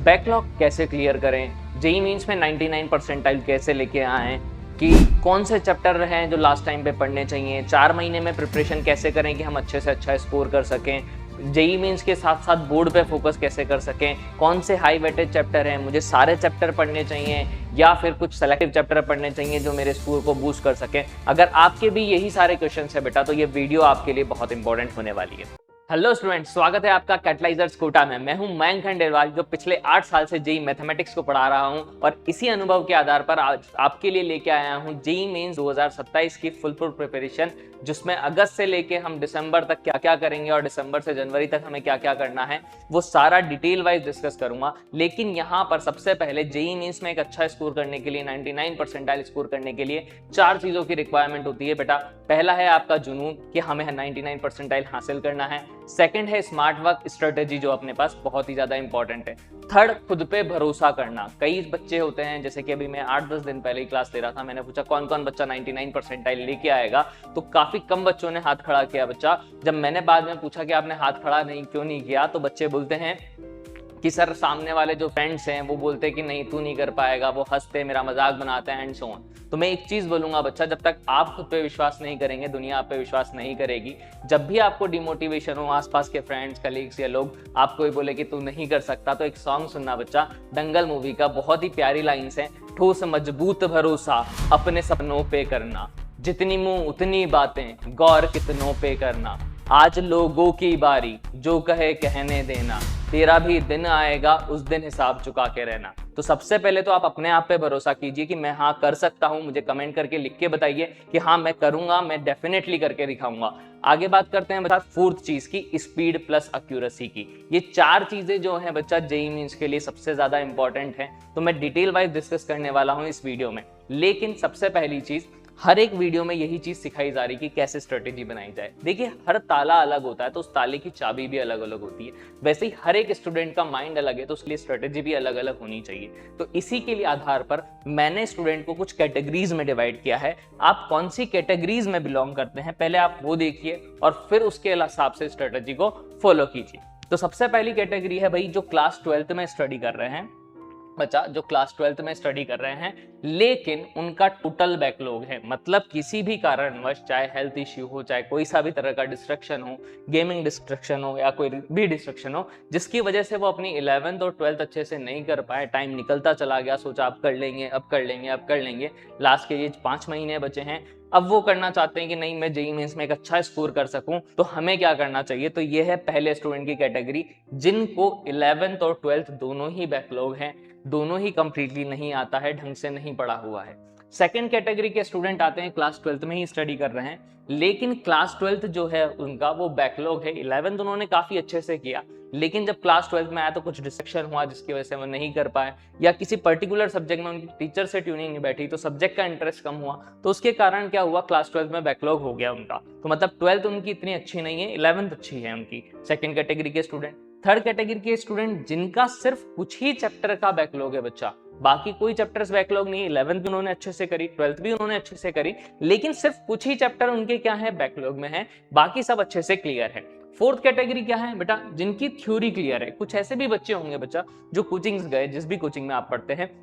Backlog कैसे clear करें, JEE means में 99 परसेंटाइल कैसे लेके आएँ, कि कौन से चैप्टर हैं जो लास्ट टाइम पे पढ़ने चाहिए, 4 महीने में प्रिपरेशन कैसे करें कि हम अच्छे से अच्छा स्कोर कर सकें, जेई मीन्स के साथ साथ बोर्ड पे फोकस कैसे कर सकें, कौन से हाई वेटेज चैप्टर हैं, मुझे सारे चैप्टर पढ़ने चाहिए या फिर कुछ सेलेक्टिव चैप्टर पढ़ने चाहिए जो मेरे स्कोर को बूस्ट कर सकें। अगर आपके भी यही सारे क्वेश्चन है बेटा, तो ये वीडियो आपके लिए बहुत इंपॉर्टेंट होने वाली है। हेलो स्टूडेंट्स, स्वागत है आपका कैटलाइजर्स कोटा में। मैं हूं मयंक खंडेलवाल, जो पिछले 8 साल से जेई मैथमेटिक्स को पढ़ा रहा हूं और इसी अनुभव के आधार पर आज आपके लिए लेके आया हूं जेई मेंस 2027 की फुल प्रिपरेशन, जिसमें अगस्त से लेके हम दिसंबर तक क्या क्या करेंगे और दिसंबर से जनवरी तक हमें क्या क्या करना है, वो सारा डिटेल वाइज डिस्कस करूंगा। लेकिन यहाँ पर सबसे पहले जेई मेंस में एक अच्छा स्कोर करने के लिए, 99 परसेंटाइल स्कोर करने के लिए 4 चीजों की रिक्वायरमेंट होती है बेटा। पहला है आपका जुनून कि हमें 99 परसेंटाइल हासिल करना है। सेकंड है स्मार्ट वर्क स्ट्रेटेजी, जो अपने पास बहुत ही ज्यादा इंपॉर्टेंट है। थर्ड, खुद पे भरोसा करना। कई बच्चे होते हैं, जैसे कि अभी मैं 8-10 दिन पहले ही क्लास दे रहा था, मैंने पूछा कौन कौन बच्चा 99 परसेंटाइल लेके आएगा, तो काफी कम बच्चों ने हाथ खड़ा किया बच्चा। जब मैंने बाद में पूछा कि आपने हाथ खड़ा क्यों नहीं किया, तो बच्चे बोलते हैं कि सर सामने वाले जो फ्रेंड्स हैं वो बोलते हैं कि नहीं तू नहीं कर पाएगा, वो हंसते मेरा मजाक बनाते हैं एंड सो ऑन। तो मैं एक चीज बोलूंगा बच्चा, जब तक आप खुद पे विश्वास नहीं करेंगे, दुनिया आप पे विश्वास नहीं करेगी। जब भी आपको डिमोटिवेशन हो, आसपास के फ्रेंड्स, कलीग्स या लोग आपको ही बोले कि तू नहीं कर सकता, तो एक सॉन्ग सुनना बच्चा, दंगल मूवी का, बहुत ही प्यारी लाइन्स है। ठोस मजबूत भरोसा अपने सपनों पे करना, जितनी मुंह उतनी बातें, गौर कितनों पे करना, आज लोगों की बारी, जो कहे कहने देना, तेरा भी दिन आएगा उस दिन हिसाब चुका के रहना। तो सबसे पहले तो आप अपने आप पे भरोसा कीजिए कि मैं हाँ कर सकता हूँ। मुझे कमेंट करके लिख के बताइए कि हाँ मैं करूंगा, मैं डेफिनेटली करके दिखाऊंगा। आगे बात करते हैं बच्चा फोर्थ चीज की, स्पीड प्लस एक्यूरेसी की। ये 4 चीजें जो हैं बच्चा जेई मींस के लिए सबसे ज्यादा इंपॉर्टेंट है, तो मैं डिटेल वाइज डिस्कस करने वाला हूँ इस वीडियो में। लेकिन सबसे पहली चीज, हर एक वीडियो में यही चीज सिखाई जा रही कि कैसे स्ट्रेटेजी बनाई जाए। देखिए हर ताला अलग होता है, तो उस ताले की चाबी भी अलग अलग होती है। वैसे ही हर एक स्टूडेंट का माइंड अलग है, तो उसके लिए स्ट्रेटेजी भी अलग अलग होनी चाहिए। तो इसी के लिए आधार पर मैंने स्टूडेंट को कुछ कैटेगरीज में डिवाइड किया है। आप कौन सी कैटेगरीज में बिलोंग करते हैं, पहले आप वो देखिए और फिर उसके हिसाब से स्ट्रेटेजी को फॉलो कीजिए। तो सबसे पहली कैटेगरी है भाई जो क्लास 12th में स्टडी कर रहे हैं बच्चा, जो क्लास 12th में स्टडी कर रहे हैं लेकिन उनका टोटल बैकलॉग है। मतलब किसी भी कारणवश, चाहे हेल्थ इश्यू हो, चाहे कोई सा भी तरह का डिस्ट्रक्शन हो, गेमिंग डिस्ट्रक्शन हो या कोई भी डिस्ट्रक्शन हो, जिसकी वजह से वो अपनी 11th और 12th अच्छे से नहीं कर पाए, टाइम निकलता चला गया, सोचा अब कर लेंगे, अब कर लेंगे, अब कर लेंगे, लास्ट के ये 5 महीने बचे हैं, अब वो करना चाहते हैं कि नहीं मैं जेईई मेंस में एक अच्छा स्कोर कर सकूं, तो हमें क्या करना चाहिए। तो ये है पहले स्टूडेंट की कैटेगरी, जिनको 11th और 12th दोनों ही बैकलॉग हैं, दोनों ही कंप्लीटली नहीं आता है, ढंग से नहीं पढ़ा हुआ है। सेकेंड कैटेगरी के स्टूडेंट आते हैं क्लास 12th में ही स्टडी कर रहे हैं, लेकिन क्लास 12th जो है उनका वो बैकलॉग है। 11th उन्होंने काफी अच्छे से किया, लेकिन जब क्लास 12th में आया तो कुछ डिस्ट्रक्शन हुआ जिसकी वजह से वो नहीं कर पाए, या किसी पर्टिकुलर सब्जेक्ट में उनकी टीचर से ट्यूनिंग नहीं बैठी, तो सब्जेक्ट का इंटरेस्ट कम हुआ, तो उसके कारण क्या हुआ, क्लास 12th में बैकलॉग हो गया उनका। तो मतलब 12th उनकी इतनी अच्छी नहीं है, 11th अच्छी है उनकी। सेकेंड कैटेगरी के स्टूडेंट। थर्ड कैटेगरी के स्टूडेंट जिनका सिर्फ कुछ ही चैप्टर का बैकलॉग है बच्चा, बाकी कोई चैप्टर्स बैकलॉग नहीं है। 11th भी उन्होंने अच्छे से करी, 12th भी उन्होंने अच्छे से करी, लेकिन सिर्फ कुछ ही चैप्टर उनके क्या है, बैकलॉग में है, बाकी सब अच्छे से क्लियर है। फोर्थ कैटेगरी क्या है बेटा, जिनकी थ्योरी क्लियर है। कुछ ऐसे भी बच्चे होंगे बच्चा जो कोचिंग्स गए, जिस भी कोचिंग में आप पढ़ते हैं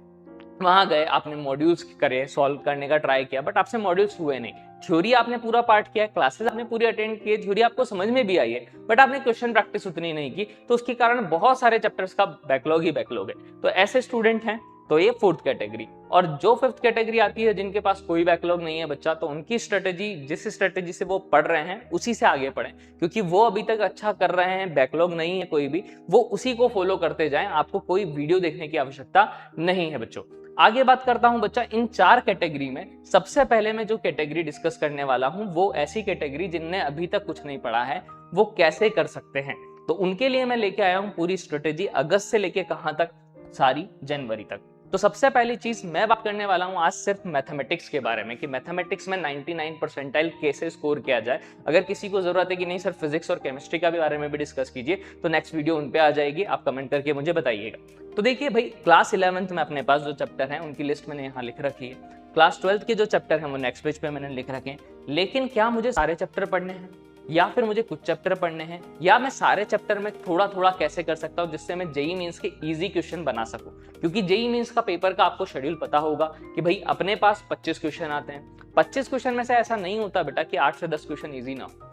वहां गए, आपने मॉड्यूल्स करे, सॉल्व करने का ट्राई किया, बट आपसे मॉड्यूल्स हुए नहीं। थ्योरी आपने पूरा पार्ट किया, क्लासेस आपने पूरी अटेंड की, थ्योरी आपको समझ में भी आई है, बट आपने क्वेश्चन प्रैक्टिस उतनी नहीं की, तो उसके कारण बहुत सारे चैप्टर्स का बैकलॉग ही बैकलॉग है। तो ऐसे स्टूडेंट हैं, तो ये फोर्थ कैटेगरी। और जो फिफ्थ कैटेगरी आती है, जिनके पास कोई बैकलॉग नहीं है बच्चा, तो उनकी स्ट्रेटेजी, जिस स्ट्रेटेजी से वो पढ़ रहे हैं उसी से आगे पढ़ें, क्योंकि वो अभी तक अच्छा कर रहे हैं, बैकलॉग नहीं है कोई भी, वो उसी को फॉलो करते जाएं, आपको कोई वीडियो देखने की आवश्यकता नहीं है बच्चों। आगे बात करता हूं बच्चा इन 4 कैटेगरी में। सबसे पहले मैं जो कैटेगरी डिस्कस करने वाला हूं वो ऐसी कैटेगरी जिनने अभी तक कुछ नहीं पढ़ा है, वो कैसे कर सकते हैं। तो उनके लिए मैं लेके आया हूं पूरी स्ट्रेटेजी, अगस्त से लेके कहां तक, सारी जनवरी तक। तो सबसे पहली चीज मैं बात करने वाला हूं आज सिर्फ मैथमेटिक्स के बारे में, कि मैथमेटिक्स में 99 परसेंटाइल कैसे स्कोर किया जाए। अगर किसी को जरूरत है कि नहीं सर फिजिक्स और केमिस्ट्री का भी बारे में भी डिस्कस कीजिए, तो नेक्स्ट वीडियो उन पे आ जाएगी, आप कमेंट करके मुझे बताइएगा। तो देखिए भाई, क्लास 11th में अपने पास जो चैप्टर है उनकी लिस्ट मैंने यहाँ लिख रखी है। क्लास 12th के जो चैप्टर हैं वो नेक्स्ट पेज पे मैंने लिख रखे हैं। लेकिन क्या मुझे सारे चैप्टर पढ़ने हैं? या फिर मुझे कुछ चैप्टर पढ़ने हैं, या मैं सारे चैप्टर में थोड़ा थोड़ा कैसे कर सकता हूँ जिससे मैं जेईई मेंस के इजी क्वेश्चन बना सकूं। क्योंकि जेईई मेंस का पेपर का आपको शेड्यूल पता होगा कि भाई अपने पास 25 क्वेश्चन आते हैं। 25 क्वेश्चन में से ऐसा नहीं होता बेटा कि 8 से 10 क्वेश्चन ईजी ना हो।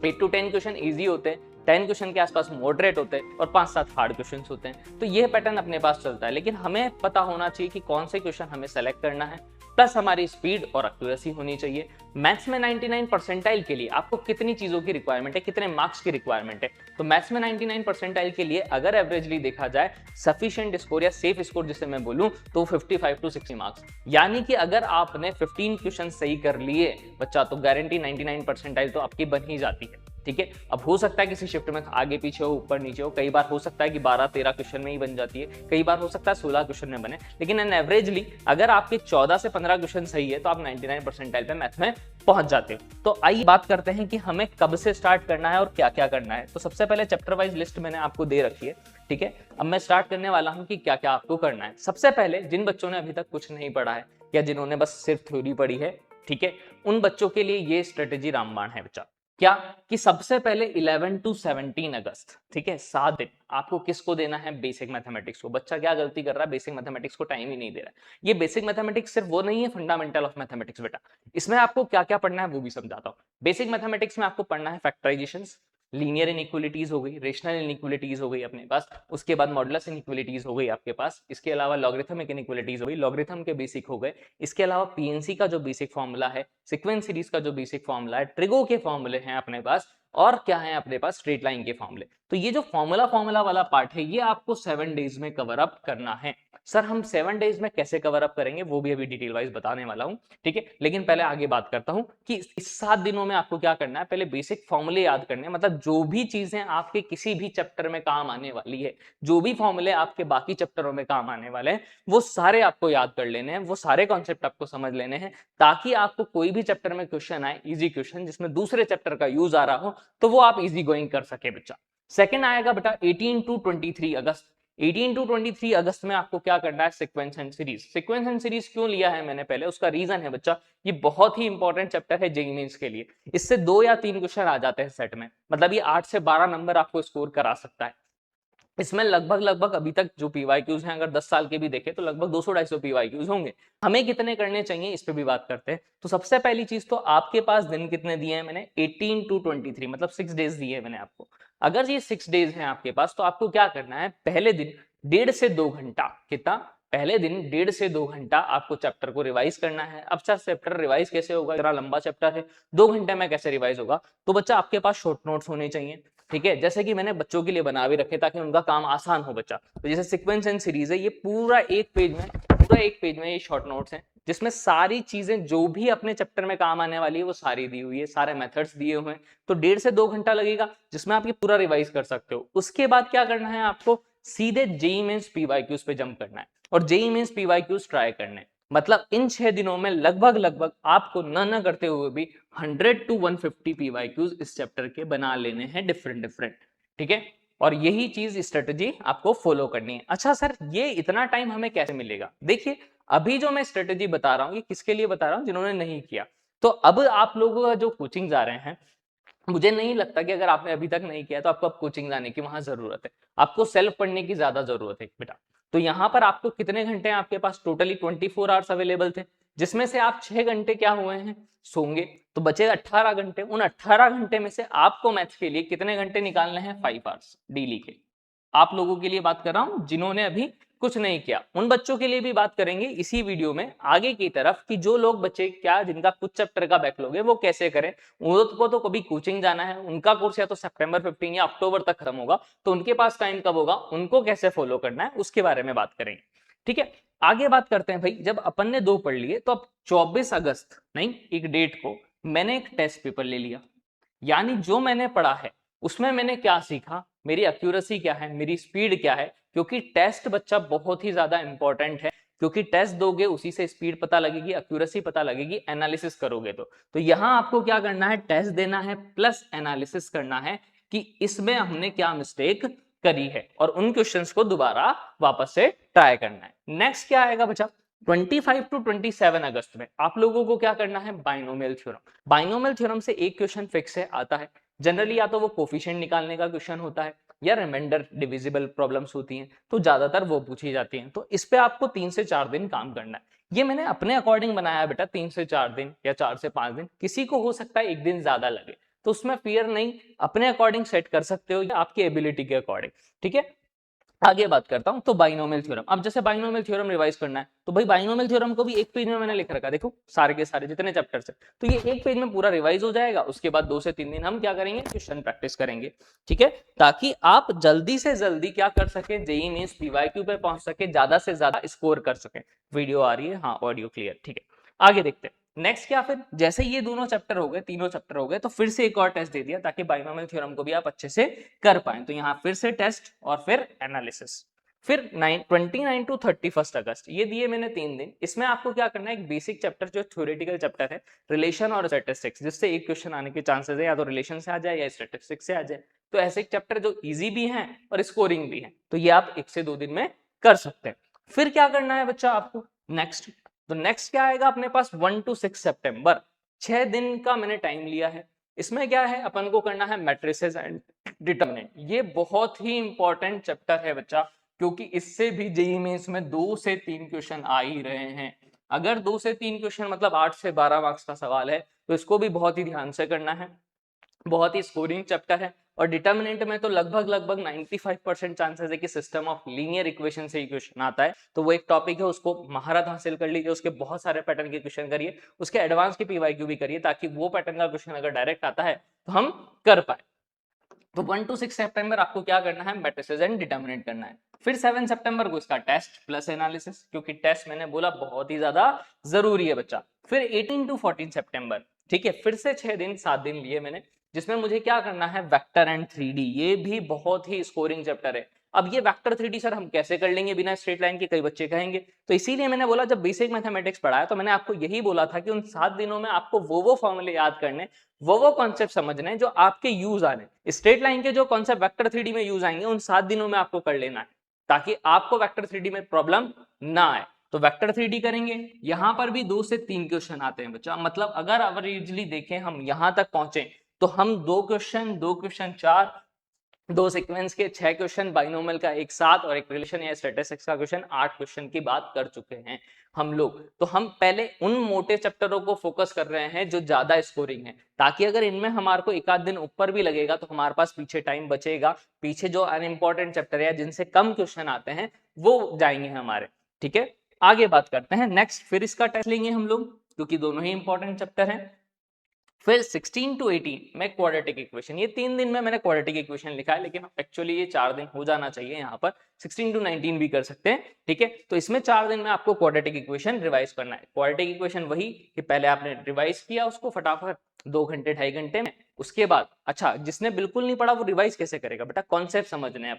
8 to 10 क्वेश्चन ईजी होते हैं, 10 क्वेश्चन के आसपास मॉडरेट होते हैं और 5-7 हार्ड क्वेश्चन होते हैं। तो ये पैटर्न अपने पास चलता है, लेकिन हमें पता होना चाहिए कि कौन से क्वेश्चन हमें सेलेक्ट करना है, प्लस हमारी स्पीड और एक्यूरेसी होनी चाहिए। मैथ्स में 99 परसेंटाइल के लिए आपको कितनी चीजों की रिक्वायरमेंट है, कितने मार्क्स की रिक्वायरमेंट है? तो मैथ्स में 99 परसेंटाइल के लिए अगर एवरेजली देखा जाए सफिशिएंट स्कोर या सेफ स्कोर जिसे मैं बोलूं तो 55 to 60 मार्क्स। यानी कि अगर आपने 15 क्वेश्चन सही कर लिए बच्चा तो गारंटी 99 परसेंटाइल तो आपकी बन ही जाती है। ठीक है, अब हो सकता है किसी शिफ्ट में आगे पीछे हो, ऊपर नीचे हो, कई बार हो सकता है कि 12-13 क्वेश्चन में ही बन जाती है, कई बार हो सकता है 16 क्वेश्चन में बने, लेकिन एन एवरेजली अगर आपके 14 से 15 क्वेश्चन सही है तो आप 99 परसेंटाइल पे मैथ में पहुंच जाते हो। तो आइए बात करते हैं कि हमें कब से स्टार्ट करना है और क्या क्या करना है। तो सबसे पहले चैप्टर वाइज लिस्ट मैंने आपको दे रखी है। ठीक है, अब मैं स्टार्ट करने वाला हूं कि क्या क्या आपको करना है। सबसे पहले जिन बच्चों ने अभी तक कुछ नहीं पढ़ा है या जिन्होंने बस सिर्फ थ्योरी पढ़ी है, ठीक है, उन बच्चों के लिए ये स्ट्रेटेजी रामबाण है बच्चा। क्या कि सबसे पहले 11 to 17 अगस्त, ठीक है, 7 दिन आपको किसको देना है? बेसिक मैथमेटिक्स को। बच्चा क्या गलती कर रहा है? बेसिक मैथमेटिक्स को टाइम ही नहीं दे रहा है। ये बेसिक मैथमेटिक्स सिर्फ वो नहीं है फंडामेंटल ऑफ मैथमेटिक्स बेटा, इसमें आपको क्या क्या पढ़ना है वो भी समझाता हूँ। बेसिक मैथमेटिक्स में आपको पढ़ना है फैक्टराइजेशंस, लीनियर इनइक्वालिटीज हो गई, रेशनल इनइक्वालिटीज हो गई अपने पास, उसके बाद मॉडुलस इनइक्वालिटीज हो गई आपके पास, इसके अलावा लॉगरिथमिक इनइक्वालिटीज हो गई, लॉगरिथम के बेसिक हो गए, इसके अलावा पीएनसी का जो बेसिक फॉर्मूला है, सीक्वेंस सीरीज का जो बेसिक फॉर्मूला है, ट्रिगो के फॉर्मूले हैं अपने पास, और क्या है अपने पास? स्ट्रेट लाइन के फॉर्मूले। तो ये जो फॉर्मूला वाला पार्ट है ये आपको 7 डेज में कवर अप करना है। सर हम 7 डेज में कैसे कवर अप करेंगे वो भी अभी डिटेल वाइज बताने वाला हूं। ठीक है, लेकिन पहले आगे बात करता हूं कि इस 7 दिनों में आपको क्या करना है। पहले बेसिक फॉर्मूले याद करने हैं, मतलब जो भी चीजें आपके किसी भी चैप्टर में काम आने वाली है, जो भी फॉर्मूले आपके बाकी चैप्टरों में काम आने वाले हैं, वो सारे आपको याद कर लेने हैं, वो सारे कॉन्सेप्ट आपको समझ लेने हैं, ताकि आपको कोई भी चैप्टर में क्वेश्चन आए, इजी क्वेश्चन जिसमें दूसरे चैप्टर का यूज आ रहा हो, तो वो आप इजी गोइंग कर सके बच्चा। सेकंड आएगा बेटा 18 to 23 अगस्त। 18 to 23 अगस्त में आपको क्या करना है? Sequence and series. Sequence and series क्यों लिया है मैंने पहले, उसका रीजन है बच्चा, ये बहुत ही इंपॉर्टेंट चैप्टर है जेईई मेंस के लिए। इससे 2 या 3 क्वेश्चन आ जाते हैं सेट में, मतलब ये 8 से 12 नंबर आपको स्कोर करा सकता है। इसमें लगभग अभी तक जो पीवाईक्यूज हैं, अगर 10 साल के भी देखें तो लगभग 200-250 पीवाईक्यूज होंगे। हमें कितने करने चाहिए इस पे भी बात करते हैं। तो सबसे पहली चीज तो आपके पास दिन कितने दिए हैं मैंने? 18 to 23, मतलब 6 डेज दिए हैं मैंने आपको। अगर ये 6 डेज हैं आपके पास तो आपको क्या करना है? पहले दिन 1.5 से 2 घंटा, कितना? पहले दिन 1.5 से 2 घंटा आपको चैप्टर को रिवाइज करना है। अब सर चैप्टर रिवाइज कैसे होगा, इतना लंबा चैप्टर है, 2 घंटे में कैसे रिवाइज होगा? तो बच्चा आपके पास शॉर्ट नोट्स होने चाहिए। ठीक है, जैसे कि मैंने बच्चों के लिए बना भी रखे ताकि उनका काम आसान हो बच्चा। तो जैसे सीक्वेंस एंड सीरीज है, ये पूरा एक पेज में ये शॉर्ट नोट्स हैं, जिसमें सारी चीजें जो भी अपने चैप्टर में काम आने वाली है वो सारी दी हुई है, सारे मेथड्स दिए हुए हैं। तो 1.5 से 2 घंटा लगेगा जिसमें आप ये पूरा रिवाइज कर सकते हो। उसके बाद क्या करना है आपको? सीधे जेईई मेंस पीवाईक्यूज पे जंप करना है और जेईई मेंस पीवाईक्यूज ट्राई करने हैं। मतलब इन 6 दिनों में लगभग आपको न करते हुए भी 100 to 150 पीवाईक्यूज इस चैप्टर के बना लेने हैं, डिफरेंट। ठीक है, और यही चीज स्ट्रेटेजी आपको फॉलो करनी है। अच्छा सर ये इतना टाइम हमें कैसे मिलेगा? देखिए अभी जो मैं स्ट्रेटेजी बता रहा हूँ ये किसके लिए बता रहा हूँ? जिन्होंने नहीं किया। तो अब आप लोगों का जो कोचिंग जा रहे हैं, मुझे नहीं लगता कि अगर आपने अभी तक नहीं किया तो आपको अब कोचिंग जाने की वहां जरूरत है, आपको सेल्फ पढ़ने की ज्यादा जरूरत है बेटा। तो यहाँ पर आपको कितने घंटे हैं आपके पास? टोटली 24 आवर्स अवेलेबल थे, जिसमें से आप 6 घंटे क्या हुए हैं? सोंगे। तो बचे 18 घंटे। उन 18 घंटे में से आपको मैथ्स के लिए कितने घंटे निकालने हैं? 5 आवर्स डेली के। आप लोगों के लिए बात कर रहा हूं जिन्होंने अभी कुछ नहीं किया। उन बच्चों के लिए भी बात करेंगे इसी वीडियो में आगे की तरफ कि जो लोग बच्चे क्या जिनका कुछ चैप्टर का बैकलॉग है वो कैसे करें। उनको तो कभी कोचिंग जाना है, उनका कोर्स या तो सितंबर 15 या अक्टूबर तक खत्म होगा, तो उनके पास टाइम कब होगा, उनको कैसे फॉलो करना है उसके बारे में बात करेंगे। ठीक है, आगे बात करते हैं भाई। जब अपन ने 2 पढ़ लिए तो अब 24 अगस्त नहीं एक डेट को मैंने एक टेस्ट पेपर ले लिया, यानी जो मैंने पढ़ा है उसमें मैंने क्या सीखा, मेरी एक्यूरेसी क्या है, मेरी स्पीड क्या है। क्योंकि टेस्ट बच्चा बहुत ही ज्यादा इंपॉर्टेंट है, क्योंकि टेस्ट दोगे उसी से स्पीड पता लगेगी, एक्यूरेसी पता लगेगी, एनालिसिस करोगे तो यहां आपको क्या करना है? टेस्ट देना है प्लस एनालिसिस करना है कि इसमें हमने क्या मिस्टेक करी है और उन क्वेश्चंस को दोबारा वापस से ट्राई करना है। नेक्स्ट क्या आएगा बच्चा? 25 टू 27 अगस्त में आप लोगों को क्या करना है, बाइनोमियल थ्योरम। बाइनोमियल थ्योरम से एक क्वेश्चन फिक्स है, आता है जनरली, या तो वो कोफिशिएंट निकालने का क्वेश्चन होता है या रिमाइंडर डिविजिबल प्रॉब्लम्स होती हैं, तो ज्यादातर वो पूछी जाती हैं। तो इस पे आपको 3 से 4 दिन काम करना है। ये मैंने अपने अकॉर्डिंग बनाया बेटा, 3 से 4 दिन या 4 से 5 दिन, किसी को हो सकता है एक दिन ज्यादा लगे, तो उसमें फियर नहीं, अपने अकॉर्डिंग सेट कर सकते हो या आपकी एबिलिटी के अकॉर्डिंग, ठीक है। आगे बात करता हूं, तो बाइनोमियल थ्योरम, अब जैसे बाइनोमियल थ्योरम रिवाइज करना है, तो भाई बाइनोमियल थ्योरम को भी एक पेज में मैंने लिख रखा, देखो सारे के सारे जितने चैप्टर्स है, तो ये एक पेज में पूरा रिवाइज हो जाएगा। उसके बाद 2 से 3 दिन हम क्या करेंगे, क्वेश्चन प्रैक्टिस करेंगे, ठीक है, ताकि आप जल्दी से जल्दी क्या कर सके, जेईई मेंस पीवाईक्यू पे पहुंच सके, ज्यादा से ज्यादा स्कोर कर सके। वीडियो आ रही है, हाँ ऑडियो क्लियर, ठीक है। आगे देखते हैं नेक्स्ट क्या, फिर जैसे ये दोनों चैप्टर हो गए, तीनों चैप्टर हो गए, तो फिर से एक और टेस्ट दे दिया ताकि बाइनोमियल थ्योरम को भी आप अच्छे से कर पाए। तो यहाँ फिर से टेस्ट और फिर एनालिसिस। फिर 29 टू 31 अगस्त ये दिए मैंने 3 दिन। इसमें आपको क्या करना है, एक बेसिक चैप्टर जो थ्योरेटिकल चैप्टर है, रिलेशन और स्टैटिस्टिक्स, जिससे एक क्वेश्चन आने के चांसेस है, या तो रिलेशन से आ जाए या स्टैटिस्टिक्स से आ जाए। तो ऐसे एक चैप्टर जो इजी भी है और स्कोरिंग भी है, तो ये आप 1 से 2 दिन में कर सकते हैं। फिर क्या करना है बच्चा आपको नेक्स्ट, तो नेक्स्ट क्या आएगा अपने पास, 1 टू 6 सितंबर, 6 दिन का मैंने टाइम लिया है। इसमें क्या है, अपन को करना है मैट्रिसेस एंड डिटरमिनेंट। ये बहुत ही इंपॉर्टेंट चैप्टर है बच्चा, क्योंकि इससे भी जेईई मेंस में 2 से 3 क्वेश्चन आ ही रहे हैं। अगर 2 से 3 क्वेश्चन मतलब 8 से 12 मार्क्स का सवाल है, तो इसको भी बहुत ही ध्यान से करना है। बहुत ही स्कोरिंग चैप्टर है। और डिटर्मिनेंट में तो लगभग 95% चांसेस है कि सिस्टम ऑफ लीनियर इक्वेशन से ही क्वेश्चन आता है। तो वो एक टॉपिक है, उसको महारत हासिल कर लीजिए, उसके बहुत सारे पैटर्न के क्वेश्चन करिए, उसके एडवांस की पीवाईक्यू भी करिए, ताकि वो पैटर्न का क्वेश्चन अगर डायरेक्ट आता है तो हम कर पाए। तो 1 टू 6 सितंबर आपको क्या करना है, मैट्रिसेस एंड डिटरमिनेंट करना है। फिर 7 सितंबर को इसका टेस्ट प्लस एनालिसिस, क्योंकि टेस्ट मैंने बोला बहुत ही ज्यादा जरूरी है बच्चा। फिर 18 टू 14 सितंबर, ठीक है, फिर से 6 दिन 7 दिन लिए मैंने, जिसमें मुझे क्या करना है, वेक्टर एंड 3D। ये भी बहुत ही स्कोरिंग चैप्टर है। अब ये वेक्टर 3D सर हम कैसे कर लेंगे बिना स्ट्रेट लाइन के, कई बच्चे कहेंगे। तो इसीलिए मैंने बोला, जब बेसिक मैथमेटिक्स पढ़ाया तो मैंने आपको यही बोला था कि उन 7 दिनों में आपको वो फॉर्मूले याद करने, वो कॉन्सेप्ट समझने जो आपके यूज आने। स्ट्रेट लाइन के जो कॉन्सेप्ट वेक्टर 3D में यूज आएंगे, उन 7 दिनों में आपको कर लेना है, ताकि आपको वेक्टर 3D में प्रॉब्लम ना आए। तो वेक्टर 3D करेंगे, यहां पर भी 2 से 3 क्वेश्चन आते हैं बच्चा। मतलब अगर एवरेजली देखें हम यहां तक पहुंचे, तो हम 2 क्वेश्चन 4, 2 सीक्वेंस के 6 क्वेश्चन, बाइनोमियल का एक साथ, और एक रिलेशन या स्टैटिस्टिक्स का क्वेश्चन, 8 क्वेश्चन की बात कर चुके हैं हम लोग। तो हम पहले उन मोटे चैप्टरों को फोकस कर रहे हैं जो ज्यादा स्कोरिंग है, ताकि अगर इनमें हमारे को एक आध दिन ऊपर भी लगेगा तो हमारे पास पीछे टाइम बचेगा। पीछे जो अनइंपॉर्टेंट चैप्टर है जिनसे कम क्वेश्चन आते हैं वो जाएंगे हमारे, ठीक है। आगे बात करते हैं नेक्स्ट, फिर इसका टेस्ट लेंगे हम लोग, क्योंकि दोनों ही इंपॉर्टेंट चैप्टर हैं। फिर 16 टू 18 में क्वाड्रेटिक इक्वेशन, ये 3 दिन में मैंने क्वाड्रेटिक इक्वेशन लिखा है, लेकिन एक्चुअली ये 4 दिन हो जाना चाहिए। यहाँ पर 16 टू 19 भी कर सकते हैं, ठीक है। तो इसमें 4 दिन में आपको क्वाड्रेटिक इक्वेशन रिवाइज करना है। क्वाड्रेटिक इक्वेशन वही कि पहले आपने रिवाइज किया उसको फटाफट 2 घंटे 2.5 घंटे में। उसके बाद अच्छा, जिसने बिल्कुल नहीं पढ़ा वो रिवाइज कैसे करेगा बेटा, कॉन्सेप्ट समझने हैं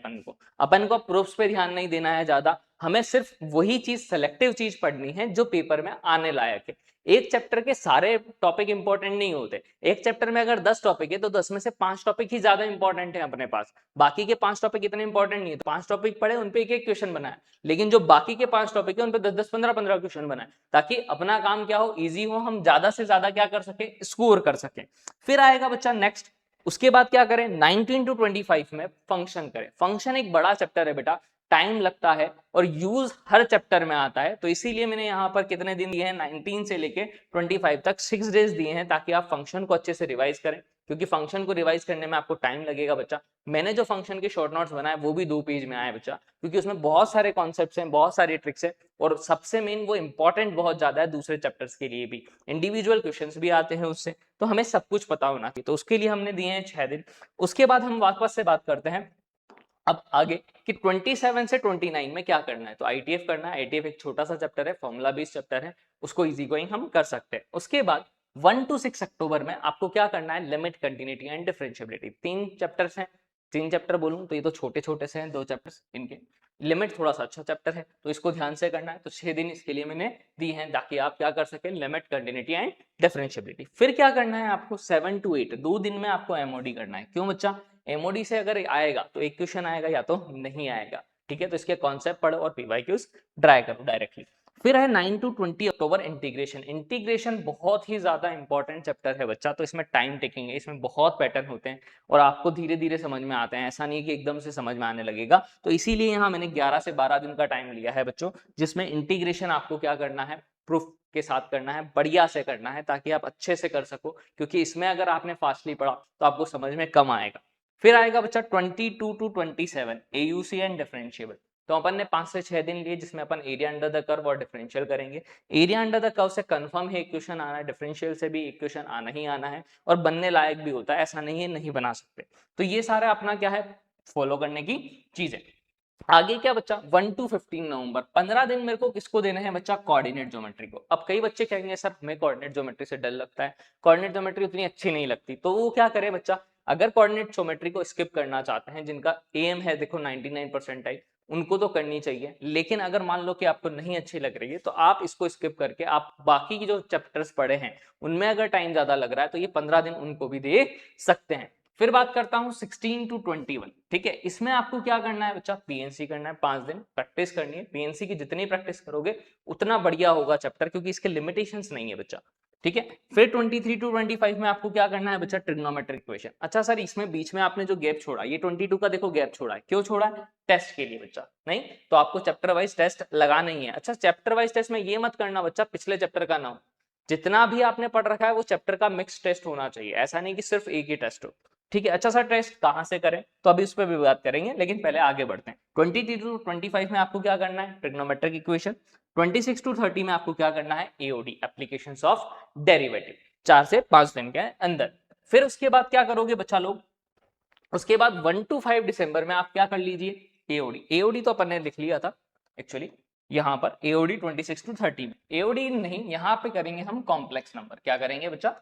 अपन को प्रूफ्स पे ध्यान नहीं देना है ज्यादा, हमें सिर्फ वही चीज, सेलेक्टिव चीज पढ़नी है जो पेपर में आने लायक है। एक चैप्टर के सारे टॉपिक इंपॉर्टेंट नहीं होते। एक चैप्टर में अगर 10 टॉपिक है तो 10 में से 5 टॉपिक ही ज्यादा इंपॉर्टेंट है अपने पास, बाकी के 5 टॉपिक इतने इंपॉर्टेंट नहीं है। तो 5 टॉपिक पढ़े, उन पे एक क्वेश्चन बनाए, लेकिन जो बाकी के 5 टॉपिक है उन पे 10 15 क्वेश्चन बनाए, ताकि अपना काम क्या हो, इजी हो, हम ज्यादा से ज्यादा क्या कर सके, स्कोर कर सके। फिर आएगा बच्चा नेक्स्ट, उसके बाद क्या करें, 19 टू 25 में फंक्शन करें। फंक्शन एक बड़ा चैप्टर है बेटा, टाइम लगता है और यूज हर चैप्टर में आता है। तो इसीलिए मैंने यहाँ पर कितने दिन दिए हैं, 19 से लेके 25 तक 6 डेज दिए हैं, ताकि आप फंक्शन को अच्छे से रिवाइज करें, क्योंकि फंक्शन को रिवाइज करने में आपको टाइम लगेगा बच्चा। मैंने जो फंक्शन के शॉर्ट नोट्स बनाए वो भी 2 पेज में आए बच्चा, क्योंकि उसमें बहुत सारे कॉन्सेप्ट्स हैं, बहुत सारी ट्रिक्स है, और सबसे मेन वो इंपॉर्टेंट बहुत ज्यादा है दूसरे चैप्टर्स के लिए भी, इंडिविजुअल क्वेश्चंस भी आते हैं उससे, तो हमें सब कुछ पता होना चाहिए। तो उसके लिए हमने दिए हैं 6 दिन। उसके बाद हम वापस से बात करते हैं अब आगे कि 27 से 29 में क्या करना है। तो आईटीएफ करना है। आईटीएफ एक छोटा सा चैप्टर है, फॉर्मूला बेस्ड चैप्टर है, उसको इजी गोइंग हम कर सकते हैं। उसके बाद 1 टू 6 अक्टूबर में आपको क्या करना है, limit, continuity and differentiability. 3 chapters हैं, 3 चैप्टर बोलूं तो ये तो छोटे छोटे से हैं 2 चैप्टर्स इनके। लिमिट थोड़ा सा अच्छा चैप्टर है, तो इसको ध्यान से करना है। तो 6 दिन इसके लिए मैंने दी हैं, ताकि आप क्या कर सके, लिमिट, कंटिन्यूटी एंड डिफरेंशिएबिलिटी। फिर क्या करना है आपको, 7 टू 8 2 दिन में आपको एमओडी करना है। क्यों बच्चा, एमओडी से अगर आएगा तो एक क्वेश्चन आएगा या तो नहीं आएगा, ठीक है। तो इसके कॉन्सेप्ट पढ़ो और पीवाईक्यूज ड्राई करो डायरेक्टली। फिर है 9 to 20 अक्टूबर इंटीग्रेशन। इंटीग्रेशन बहुत ही ज्यादा इंपॉर्टेंट चैप्टर है बच्चा, तो इसमें टाइम टेकिंग है, इसमें बहुत पैटर्न होते हैं और आपको धीरे धीरे समझ में आते हैं, ऐसा नहीं कि एकदम से समझ में आने लगेगा। तो इसीलिए यहाँ मैंने 11 से 12 दिन का टाइम लिया है बच्चों, जिसमें इंटीग्रेशन आपको क्या करना है, प्रूफ के साथ करना है, बढ़िया से करना है, ताकि आप अच्छे से कर सको, क्योंकि इसमें अगर आपने फास्टली पढ़ा तो आपको समझ में कम आएगा। फिर आएगा बच्चा 22 to 27 AUC एंड डिफरेंशिएबल। तो अपन ने 5 से 6 दिन लिए, जिसमें अपन एरिया अंडर द कर्व और डिफरेंशियल करेंगे। एरिया अंडर द कर्व से कंफर्म है इक्वेशन आना है, डिफरेंशियल से भी इक्वेशन आना ही आना है और बनने लायक भी होता है, ऐसा नहीं है नहीं बना सकते। तो ये सारा अपना क्या है, फॉलो करने की चीज है। आगे क्या बच्चा, 1 to 15 नवंबर, 15 दिन मेरे को किसको देने हैं बच्चा, कोऑर्डिनेट ज्योमेट्री को। अब कई बच्चे कहेंगे सर हमें कोऑर्डिनेट ज्योमेट्री से डर लगता है, कोऑर्डिनेट ज्योमेट्री उतनी अच्छी नहीं लगती, तो वो क्या करे बच्चा, अगर कोऑर्डिनेट ज्योमेट्री को स्किप करना चाहते हैं, जिनका एम है देखो 99 परसेंटाइल, उनको तो करनी चाहिए। लेकिन अगर मान लो कि आपको नहीं अच्छी लग रही है, तो आप इसको स्किप करके आप बाकी की जो चैप्टर्स पढ़े हैं उनमें अगर टाइम ज्यादा लग रहा है तो ये 15 दिन उनको भी दे सकते हैं। फिर बात करता हूं 16 to 21, ठीक है। इसमें आपको क्या करना है बच्चा, पीएनसी करना है, 5 दिन प्रैक्टिस करनी है। पीएनसी की जितनी प्रैक्टिस करोगे उतना बढ़िया होगा चैप्टर, क्योंकि इसके लिमिटेशंस नहीं है बच्चा, ठीक है। फिर 23 to 25 में आपको क्या करना है बच्चा, ट्रिग्नोमेट्रिक इक्वेशन। अच्छा सर इसमें बीच में आपने जो गैप छोड़ा, ये 22 का देखो गैप छोड़ा है, क्यों छोड़ा है, टेस्ट के लिए बच्चा, नहीं तो आपको चैप्टर वाइज टेस्ट लगाना ही है। अच्छा चैप्टर वाइज टेस्ट में ये मत करना बच्चा पिछले चैप्टर का ना हो, जितना भी आपने पढ़ रखा है वो चैप्टर का मिक्स टेस्ट होना चाहिए, ऐसा नहीं कि सिर्फ एक ही टेस्ट हो, ठीक है। अच्छा सर टेस्ट कहां से करें, तो अभी उस पर भी बात करेंगे, लेकिन पहले आगे बढ़ते हैं। 22 to 25 में आपको क्या करना है, ट्रिग्नोमेट्रिक इक्वेशन। 26 to 30 में आपको क्या करना है, एओडी, एप्लीकेशंस ऑफ डेरिवेटिव, 4 से 5 दिन के अंदर। फिर उसके बाद क्या करोगे बच्चा लोग, उसके बाद 1 to 5 दिसंबर में आप क्या कर लीजिए, एओडी। एओडी तो अपन ने लिख लिया था एक्चुअली, यहाँ पर एओडी 26 to 30 में, एओडी नहीं, यहाँ पे करेंगे हम कॉम्प्लेक्स नंबर। क्या करेंगे बच्चा,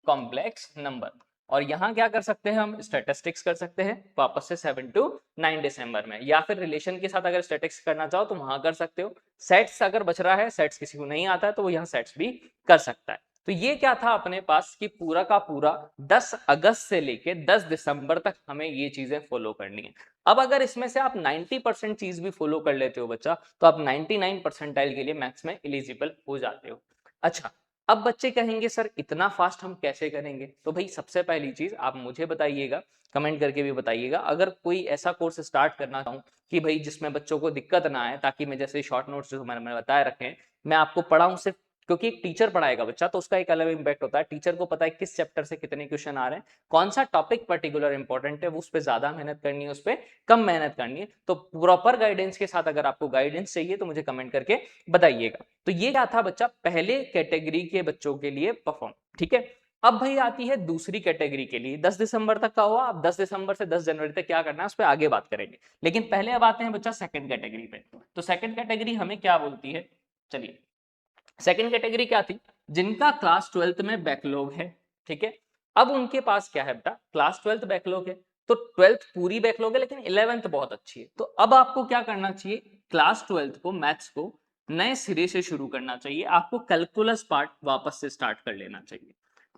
कॉम्प्लेक्स नंबर। और यहाँ क्या कर सकते हैं हम, स्टैटिस्टिक्स कर सकते हैं वापस से 7 to 9 दिसंबर में, या फिर रिलेशन के साथ अगर स्टैटिस्टिक्स करना चाहो तो वहां कर सकते हो। सेट्स अगर बच रहा है, सेट्स किसी को नहीं आता है तो वो यहाँ सेट्स भी कर सकता है। तो ये क्या था अपने पास कि पूरा का पूरा 10 अगस्त से लेके 10 दिसंबर तक हमें ये चीजें फॉलो करनी है। अब अगर इसमें से आप 90% चीज भी फॉलो कर लेते हो बच्चा, तो आप 99 परसेंटाइल के लिए मैथ्स में एलिजिबल हो जाते हो। अच्छा अब बच्चे कहेंगे सर इतना फास्ट हम कैसे करेंगे, तो भाई सबसे पहली चीज आप मुझे बताइएगा, कमेंट करके भी बताइएगा, अगर कोई ऐसा कोर्स स्टार्ट करना चाहूँ कि भाई जिसमें बच्चों को दिक्कत ना आए, ताकि मैं जैसे शॉर्ट नोट्स जो मैंने बताए रखे मैं आपको पढ़ाऊं सिर्फ, क्योंकि एक टीचर पढ़ाएगा बच्चा तो उसका एक अलग इंपैक्ट होता है, टीचर को पता है किस चैप्टर से कितने क्वेश्चन आ रहे हैं, कौन सा टॉपिक पर्टिकुलर इंपॉर्टेंट है, वो उस पर ज्यादा मेहनत करनी है, उस पर कम मेहनत करनी है। तो प्रॉपर गाइडेंस के साथ अगर आपको गाइडेंस चाहिए तो मुझे कमेंट करके बताइएगा। तो ये क्या था बच्चा, पहले कैटेगरी के बच्चों के लिए परफॉर्म, ठीक है। अब भाई आती है दूसरी कैटेगरी के लिए, 10 दिसंबर तक का हुआ, अब 10 दिसंबर से 10 जनवरी तक क्या करना है उस पर आगे बात करेंगे। लेकिन पहले अब आते हैं बच्चा सेकंड कैटेगरी पे। तो सेकंड कैटेगरी हमें क्या बोलती है, चलिए सेकंड कैटेगरी क्या थी, जिनका क्लास 12th में बैकलॉग है, ठीक है। अब उनके पास क्या है बेटा, क्लास 12th बैकलॉग है, तो 12th पूरी बैकलॉग है, लेकिन 11th बहुत अच्छी है। तो अब आपको क्या करना चाहिए, क्लास 12th को मैथ्स को नए सिरे से शुरू करना चाहिए, आपको कैलकुलस पार्ट वापस से स्टार्ट कर लेना चाहिए,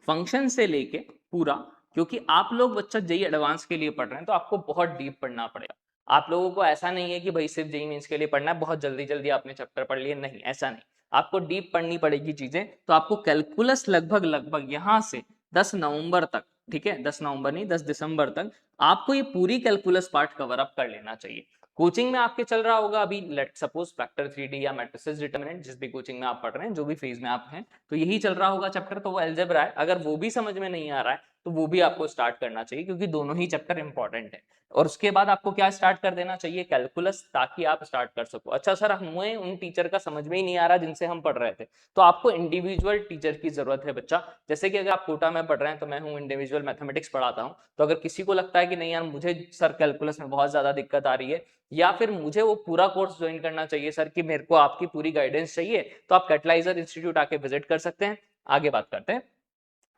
फंक्शन से लेके पूरा। क्योंकि आप लोग बच्चा जेई एडवांस के लिए पढ़ रहे हैं तो आपको बहुत डीप पढ़ना पड़ेगा। आप लोगों को ऐसा नहीं है कि भाई सिर्फ जेई मेंस के लिए पढ़ना है, बहुत जल्दी जल्दी आपने चैप्टर पढ़ लिए, नहीं ऐसा नहीं, आपको डीप पढ़नी पड़ेगी चीजें। तो आपको कैलकुलस लगभग लगभग यहाँ से 10 नवंबर तक, ठीक है 10 नवंबर नहीं 10 दिसंबर तक आपको ये पूरी कैलकुलस पार्ट कवर अप कर लेना चाहिए। कोचिंग में आपके चल रहा होगा अभी लेट सपोज फैक्टर 3D या मैट्रिसेस डिटरमिनेंट, जिस भी कोचिंग में आप पढ़ रहे हैं, जो भी फेज में आप हैं, तो यही चल रहा होगा चैप्टर, तो वो अलजेब्रा है, अगर वो भी समझ में नहीं आ रहा है तो वो भी आपको स्टार्ट करना चाहिए, क्योंकि दोनों ही चैप्टर इंपॉर्टेंट है। और उसके बाद आपको क्या स्टार्ट कर देना चाहिए, कैलकुलस, ताकि आप स्टार्ट कर सको। अच्छा सर हमें उन टीचर का समझ में ही नहीं आ रहा जिनसे हम पढ़ रहे थे, तो आपको इंडिविजुअल टीचर की जरूरत है बच्चा। जैसे कि अगर आप कोटा में पढ़ रहे हैं तो मैं हूँ इंडिविजुअल मैथमेटिक्स पढ़ाता हूँ, तो अगर किसी को लगता है कि नहीं यार मुझे सर कैलकुलस में बहुत ज्यादा दिक्कत आ रही है, या फिर मुझे वो पूरा कोर्स ज्वाइन करना चाहिए सर कि मेरे को आपकी पूरी गाइडेंस चाहिए, तो आप कैटलाइजर इंस्टीट्यूट आके विजिट कर सकते हैं। आगे बात करते हैं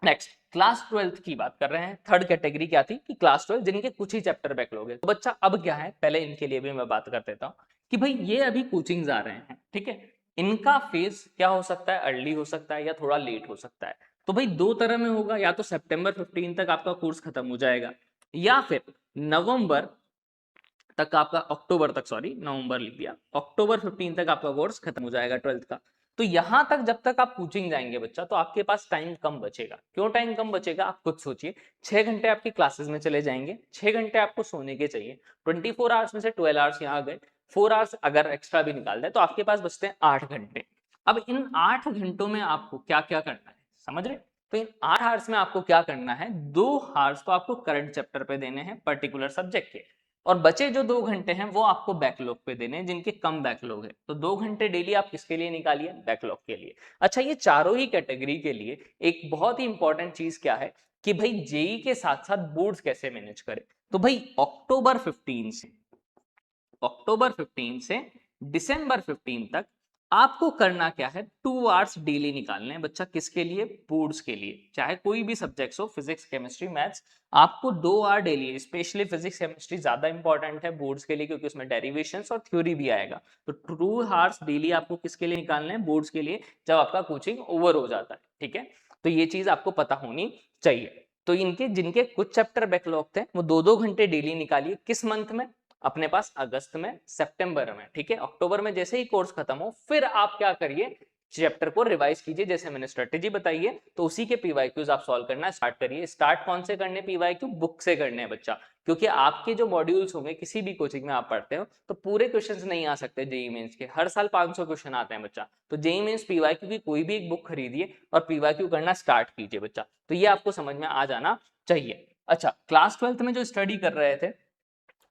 नेक्स्ट, क्लास 12th की बात कर रहे हैं। थर्ड कैटेगरी क्या थी कि क्लास 12 जिनके कुछ ही चैप्टर बैकलॉग है। तो बच्चा अब क्या है, पहले इनके लिए भी मैं बात कर देता हूँ कि भाई ये अभी कोचिंग आ रहे हैं, ठीक है, इनका फेज क्या हो सकता है, अर्ली हो सकता है या थोड़ा लेट हो सकता है। तो भाई दो तरह में होगा, या तो सितंबर 15 तक आपका कोर्स खत्म हो जाएगा, या फिर नवंबर तक आपका, अक्टूबर तक, सॉरी नवंबर लिख दिया, अक्टूबर 15 तक आपका कोर्स खत्म हो जाएगा 12th का। तो यहां तक जब तक आप कोचिंग जाएंगे बच्चा, तो आपके पास टाइम कम बचेगा। क्यों टाइम कम बचेगा, आप खुद सोचिए। 6 घंटे आपकी क्लासेस में चले जाएंगे, 6 घंटे आपको सोने के चाहिए, 24 आवर्स में से 12 आवर्स यहाँ गए, 4 आवर्स अगर एक्स्ट्रा भी निकाल दें तो आपके पास बचते हैं 8 घंटे। अब इन 8 घंटों में आपको क्या क्या करना है, समझ रहे? तो इन 8 आवर्स में आपको क्या करना है, 2 आवर्स तो आपको करंट चैप्टर पे देने हैं पर्टिकुलर सब्जेक्ट के, और बचे जो 2 घंटे हैं वो आपको बैकलॉग पे देने हैं, जिनके कम बैकलॉग है। तो 2 घंटे डेली आप किसके लिए निकालिए, बैकलॉग के लिए। अच्छा, ये चारों ही कैटेगरी के लिए एक बहुत ही इंपॉर्टेंट चीज क्या है कि भाई जेई के साथ साथ बोर्ड्स कैसे मैनेज करें। तो भाई अक्टूबर 15 से दिसंबर 15 तक आपको करना क्या है, 2 आवर्स डेली निकालने हैं बच्चा, किसके लिए, बोर्ड्स के लिए। चाहे कोई भी सब्जेक्ट्स हो, फिजिक्स केमिस्ट्री मैथ्स, आपको 2 hour daily, specially physics chemistry ज्यादा इंपॉर्टेंट है बोर्ड्स के लिए, क्योंकि उसमें डेरिवेशंस और थ्योरी भी आएगा। तो 2 आवर्स डेली आपको किसके लिए निकालने हैं, बोर्ड्स के लिए, जब आपका कोचिंग ओवर हो जाता है। ठीक है, तो ये चीज आपको पता होनी चाहिए। तो इनके जिनके कुछ चैप्टर बैकलॉग थे वो 2-2 घंटे डेली निकालिए। किस मंथ में, अपने पास अगस्त में, सितंबर में। ठीक है, अक्टूबर में जैसे ही कोर्स खत्म हो फिर आप क्या करिए, चैप्टर को रिवाइज कीजिए, जैसे मैंने स्ट्रेटेजी बताई है, तो उसी के पीवाईक्यूज आप सॉल्व करना स्टार्ट करिए। स्टार्ट कौन से करने पीवाईक्यू, बुक से करने हैं बच्चा, क्योंकि आपके जो मॉड्यूल्स होंगे, किसी भी कोचिंग में आप पढ़ते हो तो पूरे क्वेश्चंस नहीं आ सकते जेईई मेंस के, हर साल 500 क्वेश्चन आते हैं बच्चा। तो जेईई मेंस पीवाईक्यू की कोई भी एक बुक खरीदिए और पीवाईक्यू करना स्टार्ट कीजिए बच्चा। तो ये आपको समझ में आ जाना चाहिए। अच्छा, क्लास 12th में जो स्टडी कर रहे थे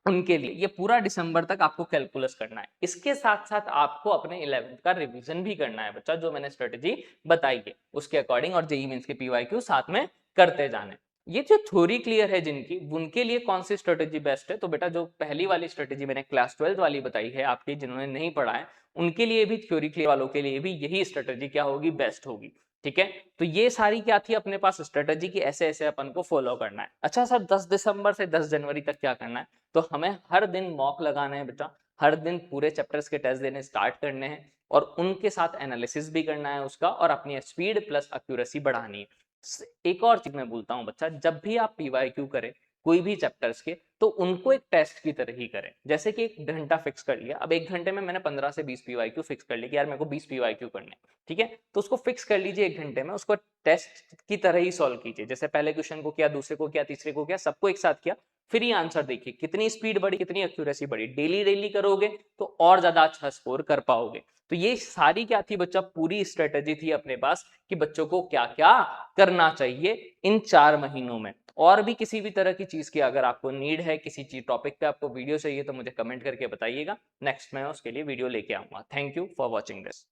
उनके लिए ये पूरा दिसंबर तक आपको कैलकुलस करना है। इसके साथ साथ आपको अपने 11th का रिवीजन भी करना है बच्चा, जो मैंने स्ट्रेटेजी बताई है उसके अकॉर्डिंग, और जेईई मेंस के पीवाईक्यू साथ में करते जाने। ये जो थ्योरी क्लियर है जिनकी, उनके लिए कौन सी स्ट्रेटेजी बेस्ट है, तो बेटा जो पहली वाली स्ट्रेटेजी मैंने क्लास 12th वाली बताई है आपकी, जिन्होंने नहीं पढ़ा है उनके लिए भी, थ्योरी क्लियर वालों के लिए भी यही स्ट्रेटेजी क्या होगी, बेस्ट होगी। ठीक है, तो ये सारी क्या थी अपने पास स्ट्रेटेजी की, ऐसे ऐसे अपन को फॉलो करना है। अच्छा सर, 10 दिसंबर से 10 जनवरी तक क्या करना है, तो हमें हर दिन मॉक लगाना है बेटा, हर दिन पूरे चैप्टर्स के टेस्ट देने स्टार्ट करने हैं, और उनके साथ एनालिसिस भी करना है उसका, और अपनी स्पीड प्लस एक्यूरेसी बढ़ानी है। एक और चीज मैं बोलता हूं बच्चा, जब भी आप पीवाईक्यू करें कोई भी चैप्टर्स के, तो उनको एक टेस्ट की तरह ही करें। जैसे कि 1 घंटा फिक्स कर लिया, अब 1 घंटे में मैंने 15 से 20 पीवाईक्यू फिक्स कर लिया कि यार मेरे को 20 पीवाईक्यू करने, ठीक है, तो उसको फिक्स कर लीजिए 1 घंटे में, उसको टेस्ट की तरह ही सॉल्व कीजिए। जैसे पहले क्वेश्चन को किया, दूसरे को किया, तीसरे को किया, सबको एक साथ किया, फिर ये आंसर देखिए कितनी स्पीड बढ़ी, कितनी एक्यूरेसी बढ़ी। डेली डेली करोगे तो और ज्यादा अच्छा स्कोर कर पाओगे। तो ये सारी क्या थी बच्चा, पूरी स्ट्रेटेजी थी अपने पास कि बच्चों को क्या क्या करना चाहिए इन 4 महीनों में। और भी किसी भी तरह की चीज की अगर आपको नीड है, किसी चीज टॉपिक पे आपको वीडियो चाहिए, तो मुझे कमेंट करके बताइएगा, नेक्स्ट मैं उसके लिए वीडियो लेके आऊंगा। Thank you for watching this.